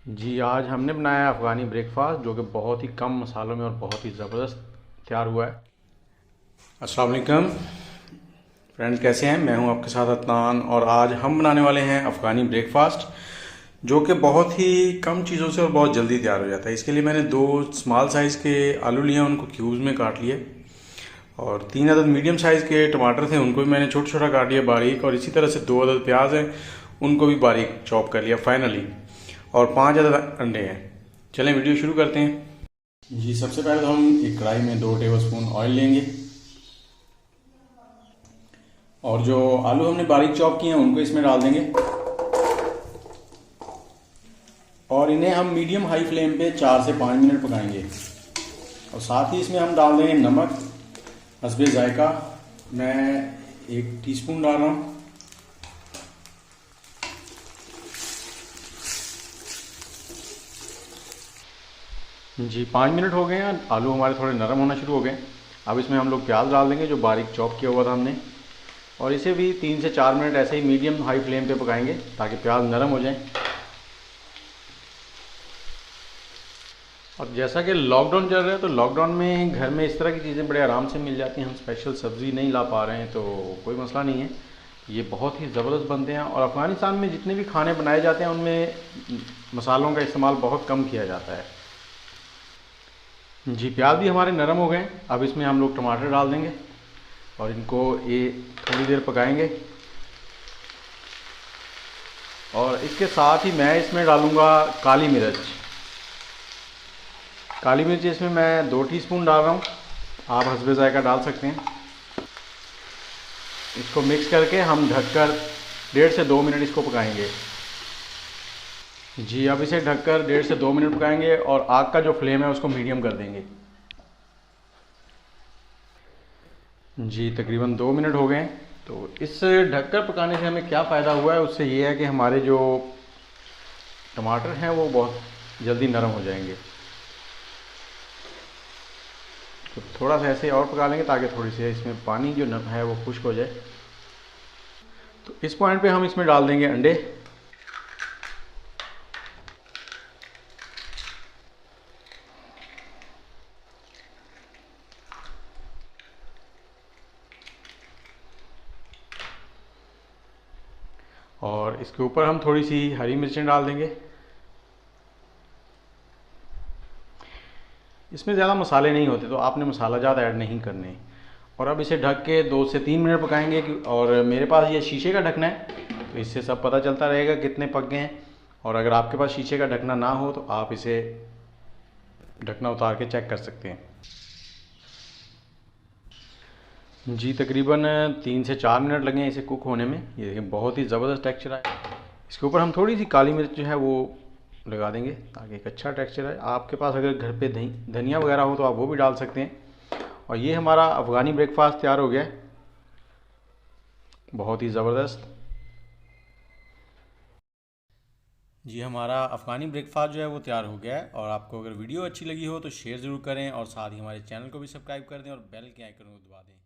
जी आज हमने बनाया अफ़गानी ब्रेकफास्ट जो कि बहुत ही कम मसालों में और बहुत ही ज़बरदस्त तैयार हुआ है। अस्सलाम वालेकुम फ्रेंड्स, कैसे हैं? मैं हूं आपके साथ अदनान और आज हम बनाने वाले हैं अफ़गानी ब्रेकफास्ट जो कि बहुत ही कम चीज़ों से और बहुत जल्दी तैयार हो जाता है। इसके लिए मैंने 2 स्मॉल साइज़ के आलू लिए, उनको क्यूब्स में काट लिए, और 3 अदद मीडियम साइज़ के टमाटर थे, उनको भी मैंने छोटा छोटा काट लिया बारीक, और इसी तरह से 2 अदद प्याज हैं, उनको भी बारीक चॉप कर लिया फाइनली, और 5 अदद अंडे हैं। चलें वीडियो शुरू करते हैं। जी सबसे पहले तो हम एक कढ़ाई में 2 टेबलस्पून ऑयल लेंगे, और जो आलू हमने बारीक चॉप किए हैं उनको इसमें डाल देंगे, और इन्हें हम मीडियम हाई फ्लेम पे 4 से 5 मिनट पकाएंगे। और साथ ही इसमें हम डाल देंगे नमक हस्बे जायका। मैं 1 टीस्पून डाल रहा हूँ। जी 5 मिनट हो गए हैं, आलू हमारे थोड़े नरम होना शुरू हो गए। अब इसमें हम लोग प्याज डाल देंगे जो बारीक चॉप किया हुआ था हमने, और इसे भी 3 से 4 मिनट ऐसे ही मीडियम हाई फ्लेम पे पकाएंगे ताकि प्याज नरम हो जाए। और जैसा कि लॉकडाउन चल रहा है तो लॉकडाउन में घर में इस तरह की चीज़ें बड़े आराम से मिल जाती हैं। हम स्पेशल सब्ज़ी नहीं ला पा रहे हैं तो कोई मसला नहीं है, ये बहुत ही ज़बरदस्त बनते हैं। और अफ़गानिस्तान में जितने भी खाने बनाए जाते हैं उनमें मसालों का इस्तेमाल बहुत कम किया जाता है। जी प्याज भी हमारे नरम हो गए। अब इसमें हम लोग टमाटर डाल देंगे और इनको ये थोड़ी देर पकाएंगे। और इसके साथ ही मैं इसमें डालूँगा काली मिर्च। काली मिर्च इसमें मैं 2 टीस्पून डाल रहा हूँ, आप हस्बे जायका डाल सकते हैं। इसको मिक्स करके हम ढककर 1.5 से 2 मिनट इसको पकाएंगे। जी अब इसे ढककर 1.5 से 2 मिनट पकाएंगे, और आग का जो फ्लेम है उसको मीडियम कर देंगे। जी तकरीबन 2 मिनट हो गए। तो इस ढककर पकाने से हमें क्या फ़ायदा हुआ है, उससे ये है कि हमारे जो टमाटर हैं वो बहुत जल्दी नरम हो जाएंगे। तो थोड़ा सा ऐसे और पका लेंगे ताकि थोड़ी सी इसमें पानी जो है वो खुश्क हो जाए। तो इस पॉइंट पे हम इसमें डाल देंगे अंडे, और इसके ऊपर हम थोड़ी सी हरी मिर्चें डाल देंगे। इसमें ज़्यादा मसाले नहीं होते तो आपने मसाला ज़्यादा ऐड नहीं करने। और अब इसे ढक के 2 से 3 मिनट पकाएंगे। और मेरे पास ये शीशे का ढकना है तो इससे सब पता चलता रहेगा कितने पक गए हैं। और अगर आपके पास शीशे का ढकना ना हो तो आप इसे ढकना उतार के चेक कर सकते हैं। जी तकरीबन 3 से 4 मिनट लगे हैं इसे कुक होने में। ये देखिए बहुत ही ज़बरदस्त टेक्सचर आया। इसके ऊपर हम थोड़ी सी काली मिर्च जो है वो लगा देंगे ताकि एक अच्छा टेक्सचर आए। आपके पास अगर घर पे धनिया वगैरह हो तो आप वो भी डाल सकते हैं। और ये हमारा अफ़गानी ब्रेकफास्ट तैयार हो गया है, बहुत ही ज़बरदस्त। जी हमारा अफ़गानी ब्रेकफास्ट जो है वो तैयार हो गया है। और आपको अगर वीडियो अच्छी लगी हो तो शेयर ज़रूर करें, और साथ ही हमारे चैनल को भी सब्सक्राइब कर दें और बेल के आइकन को दबा दें।